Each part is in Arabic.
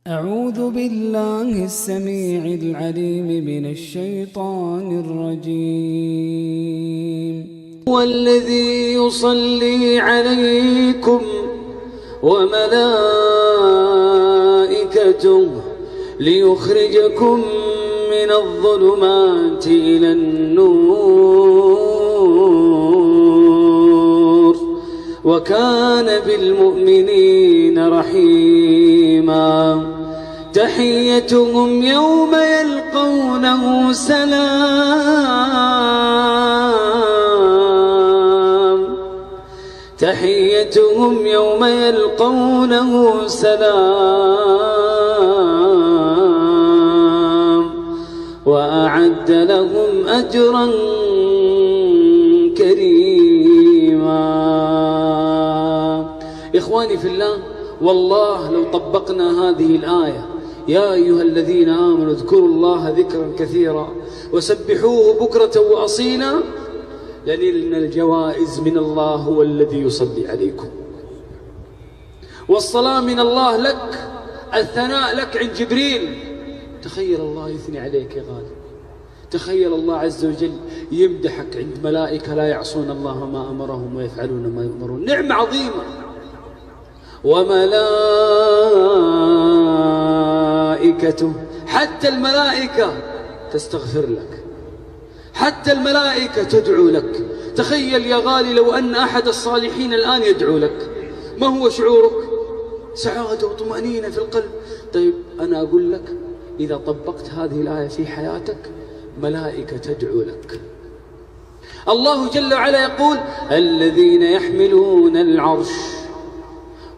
أعوذ بالله السميع العليم من الشيطان الرجيم. هو الذي يصلي عليكم وملائكته ليخرجكم من الظلمات إلى النور وكان بالمؤمنين رحيما. تحيتهم يوم يلقونه سلام. تحيتهم يوم يلقونه سلام وأعد لهم أجرا كريما. إخواني في الله، والله لو طبقنا هذه الآية: يا أيها الذين آمنوا اذكروا الله ذكرا كثيرا وسبحوه بكرة وأصيلا، لنلنا الجوائز من الله هو الذي يصلي عليكم، والصلاة من الله لك، الثناء لك عند جبريل. تخيل الله يثني عليك يا غالي، تخيل الله عز وجل يمدحك عند ملائكة لا يعصون الله ما أمرهم ويفعلون ما يؤمرون. نعمة عظيمة. وملائكته، حتى الملائكة تستغفر لك، حتى الملائكة تدعو لك. تخيل يا غالي لو أن أحد الصالحين الآن يدعو لك، ما هو شعورك؟ سعادة وطمأنينة في القلب. طيب أنا أقول لك، إذا طبقت هذه الآية في حياتك، ملائكة تدعو لك. الله جل وعلا يقول: الذين يحملون العرش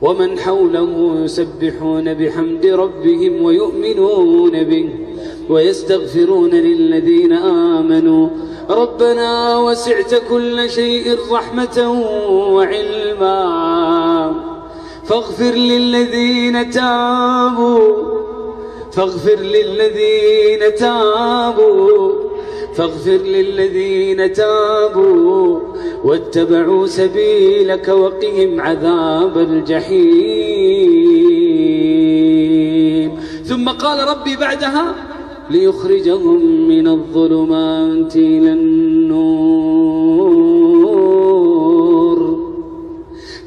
ومن حوله يسبحون بحمد ربهم ويؤمنون به ويستغفرون للذين آمنوا ربنا وسعت كل شيء رحمة وعلما فاغفر للذين تابوا واتبعوا سبيلك وقهم عذاب الجحيم. ثم قال ربي بعدها: ليخرجهم من الظلمات إلى النور.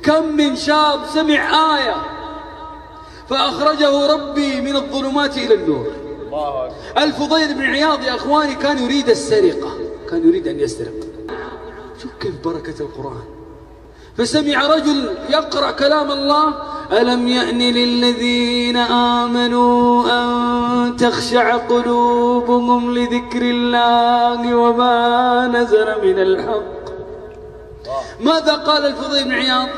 كم من شاب سمع آية فأخرجه ربي من الظلمات إلى النور. الفضيل بن عياض يا أخواني كان يريد السرقة، كان يريد أن يسرق. شوف كيف بركة القرآن. فسمع رجل يقرأ كلام الله: ألم يأن للذين آمنوا أن تخشع قلوبهم لذكر الله وما نزل من الحق. ماذا قال الفضيل بن عياض؟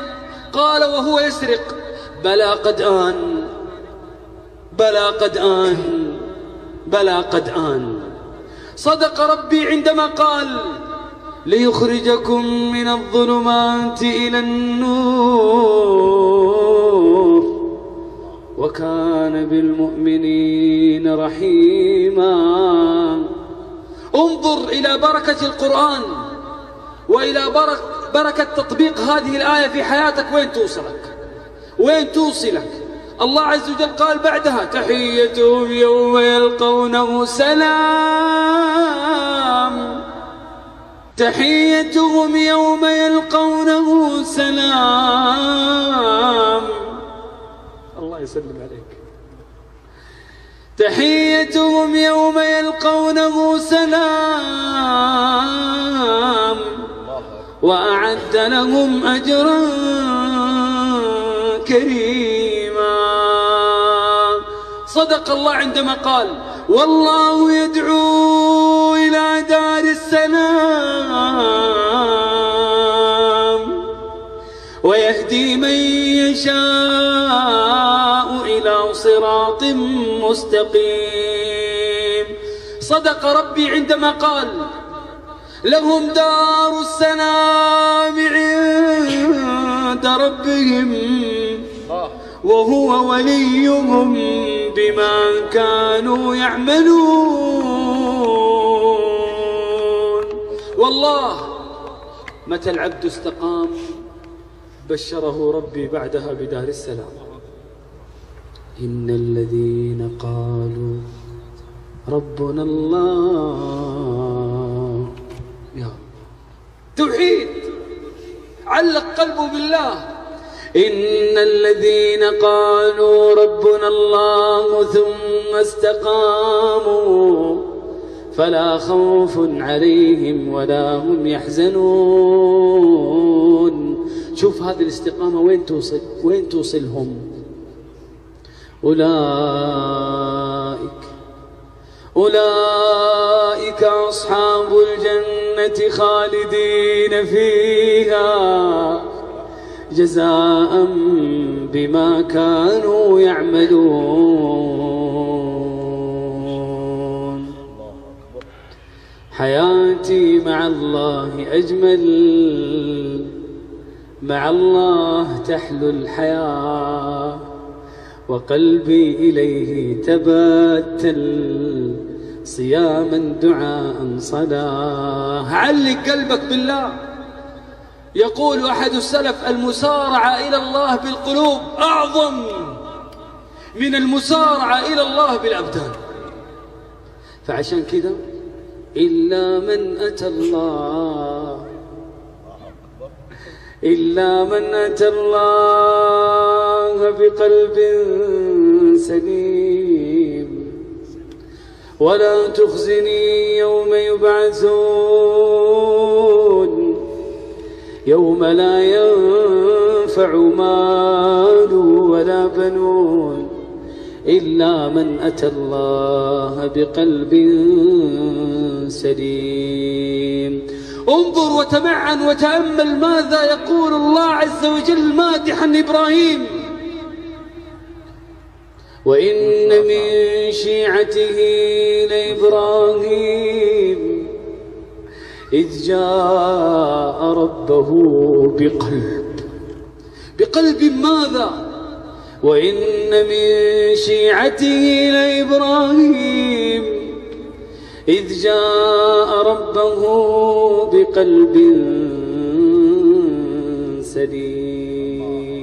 قال وهو يسرق: بلى قد آن، بلى قد آن، بلى قد آن. صدق ربي عندما قال: ليخرجكم من الظلمات إلى النور وكان بالمؤمنين رحيما. انظر إلى بركة القرآن وإلى بركة تطبيق هذه الآية في حياتك. وين توصلك؟ وين توصلك؟ الله عز وجل قال بعدها: تحيتهم يوم يلقونه سلام. تحيتهم يوم يلقونه سلام. الله يسلم عليك. تحيتهم يوم يلقونه سلام وأعد لهم أجرا كريما. صدق الله عندما قال: والله يدعو إلى دار السلام ويهدي من يشاء إلى صراط مستقيم. صدق ربي عندما قال: لهم دار السلام عند ربهم وهو وليهم بما كانوا يعملون. والله متى العبد استقام بشره ربي بعدها بدار السلام. إن الذين قالوا ربنا الله، يا توحيد، علق قلبه بالله. إن الذين قالوا ربنا الله ثم استقاموا فلا خوف عليهم ولا هم يحزنون. شوف هذه الاستقامة وين توصلهم. أولئك أصحاب الجنة خالدين فيها جزاء بما كانوا يعملون. حياتي مع الله أجمل، مع الله تحلو الحياة، وقلبي إليه تبتل صياما دعاء صلاة. علق قلبك بالله. يقول أحد السلف: المسارعة إلى الله بالقلوب أعظم من المسارعة إلى الله بالأبدان. فعشان كذا إلا من أتى الله بقلب سليم. ولا تخزني يوم يبعثون، يوم لا ينفع مال ولا بنون إلا من أتى الله بقلب سليم. انظر وتمعن وتأمل ماذا يقول الله عز وجل مادحا إبراهيم: وإن من شيعته لإبراهيم إذ جاء ربه بقلب ماذا؟ وإن من شيعته لإبراهيم إذ جاء ربه بقلب سليم.